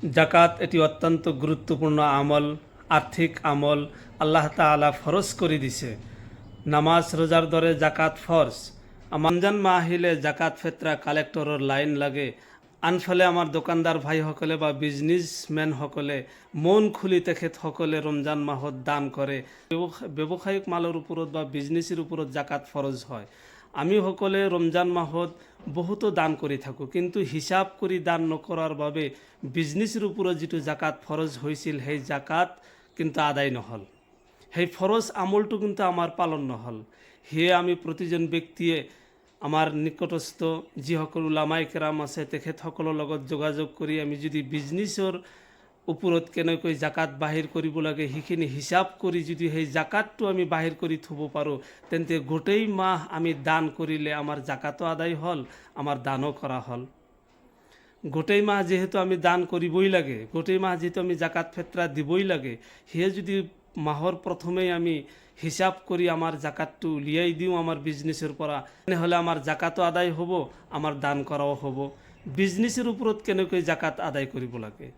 জাকাত এটি অত্যন্ত গুরুত্বপূর্ণ আমল, আর্থিক আমল। আল্লাহ তাআলা ফরজ করে দিছে। নামাজ রোজার দরে জাকাত ফরজ। রমজান মাহ আহিলে জাকাত ফেতরা কালেক্টৰৰ লাইন লাগে। আনফালে আমাৰ দোকানদাৰ ভাইসকলে বা বিজনেছমেন সকলে মন খুলি তেখেতসকলে ৰমজান মাহত দান কৰে। ব্যৱসায়িক মালৰ ওপৰত বা বিজনেছৰ ওপৰত জাকাত ফৰজ হয়। আমি সকলে ৰমজান মাহত বহুতো দান কৰি থাকোঁ, কিন্তু হিচাপ কৰি দান নকৰাৰ বাবে বিজনেছৰ ওপৰত যিটো জাকাত ফৰজ হৈছিল সেই জাকাত কিন্তু আদায় নহ'ল। সেই ফৰজ আমলটো কিন্তু আমাৰ পালন নহ'ল। সেয়ে আমি প্ৰতিজন ব্যক্তিয়ে আমাৰ নিকটস্থ যিসকল উলামায়ে কেৰাম আছে তেখেতসকলৰ লগত যোগাযোগ কৰি আমি যদি বিজনেছৰ ওপৰত কেনেকৈ জাকাত বাহিৰ কৰিব লাগে সেইখিনি হিচাপ কৰি যদি সেই জাকাতটো আমি বাহিৰ কৰি থ'ব পাৰোঁ, তেন্তে গোটেই মাহ আমি দান কৰিলে আমাৰ জাকাতো আদায় হ'ল, আমাৰ দানো কৰা হ'ল। গোটেই মাহ যেহেতু আমি দান কৰিবই লাগে, গোটেই মাহ যেহেতু আমি জাকাত ফেতৰা দিবই লাগে, সেয়ে যদি মাহৰ প্ৰথমেই আমি হিচাপ কৰি আমাৰ জাকাতটো উলিয়াই দিওঁ আমাৰ বিজনেছৰ পৰা, তেনেহ'লে আমাৰ জাকাতো আদায় হ'ব, আমাৰ দান কৰাও হ'ব। বিজনেছৰ ওপৰত কেনেকৈ জাকাত আদায় কৰিব লাগে?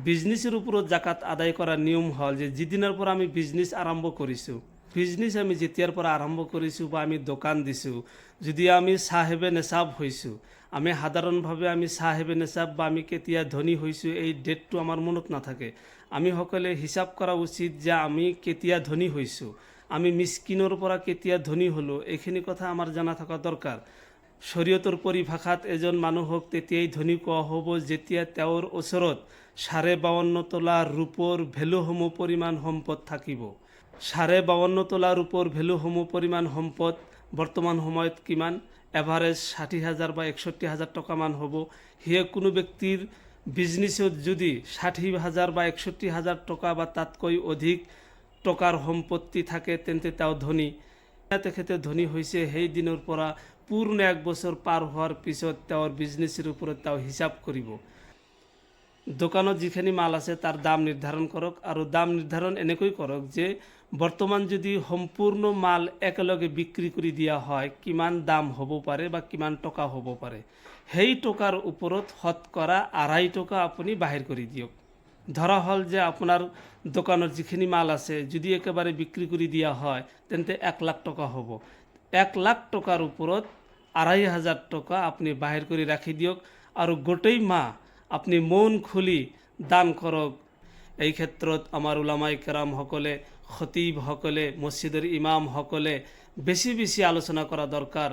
বিজনেছৰ ওপৰত জাকাত আদায় কৰাৰ নিয়ম হ'ল যে যিদিনৰ পৰা আমি বিজনেছ আৰম্ভ কৰিছোঁ, বিজনেছ আমি যেতিয়াৰ পৰা আৰম্ভ কৰিছোঁ বা আমি দোকান দিছোঁ, যদি আমি চাহেবে নেচাব হৈছোঁ, আমি সাধাৰণভাৱে আমি চাহেবে নেচাব বা আমি কেতিয়া ধনী হৈছোঁ এই ডেটটো আমাৰ মনত নাথাকে। আমি সকলে হিচাপ কৰা উচিত যে আমি কেতিয়া ধনী হৈছোঁ, আমি মিসকিনৰ পৰা কেতিয়া ধনী হ'লোঁ, এইখিনি কথা আমাৰ জনা থকা দৰকাৰ। শৰীয়তৰ পৰিভাষাত এজন মানুহক তেতিয়াই ধনী কোৱা হ'ব যেতিয়া তেওঁৰ ওচৰত 52.5 তোলা ৰূপৰ ভেলুসমূহ পৰিমাণ সম্পদ থাকিব। 52.5 তোলা ৰূপৰ ভেলুসমূহ পৰিমাণ সম্পদ বৰ্তমান সময়ত কিমান? এভাৰেজ 60,000 বা 61,000 টকামান হ'ব। সেয়ে কোনো ব্যক্তিৰ বিজনেছত যদি 60,000 বা 61,000 টকা বা তাতকৈ অধিক টকাৰ সম্পত্তি থাকে তেন্তে তেওঁ ধনী। তেখেতে ধনী হৈছে সেই দিনৰ পৰা পূৰ্ণ 1 বছৰ পাৰ হোৱাৰ পিছত তেওঁৰ বিজনেছৰ ওপৰত তেওঁ হিচাপ কৰিব। দোকানত যিখিনি মাল আছে তাৰ দাম নিৰ্ধাৰণ কৰক, আৰু দাম নিৰ্ধাৰণ এনেকৈ কৰক যে বৰ্তমান যদি সম্পূৰ্ণ মাল একেলগে বিক্ৰী কৰি দিয়া হয় কিমান দাম হ'ব পাৰে বা কিমান টকা হ'ব পাৰে, সেই টকাৰ ওপৰত শতকৰা 2.5 টকা আপুনি বাহিৰ কৰি দিয়ক। ধৰা হ'ল যে আপোনাৰ দোকানত যিখিনি মাল আছে যদি একেবাৰে বিক্ৰী কৰি দিয়া হয় তেন্তে 1 লাখ টকা হ'ব। 1 লাখ টকাৰ ওপৰত 2,500 টকা আপুনি বাহিৰ কৰি ৰাখি দিয়ক, আৰু গোটেই মাহ আপুনি মন খুলি দান কৰক। এই ক্ষেত্ৰত আমাৰ উলামায়ে কেৰামসকলে, খতিবসকলে, মছজিদৰ ইমামসকলে বেছি বেছি আলোচনা কৰা দৰকাৰ।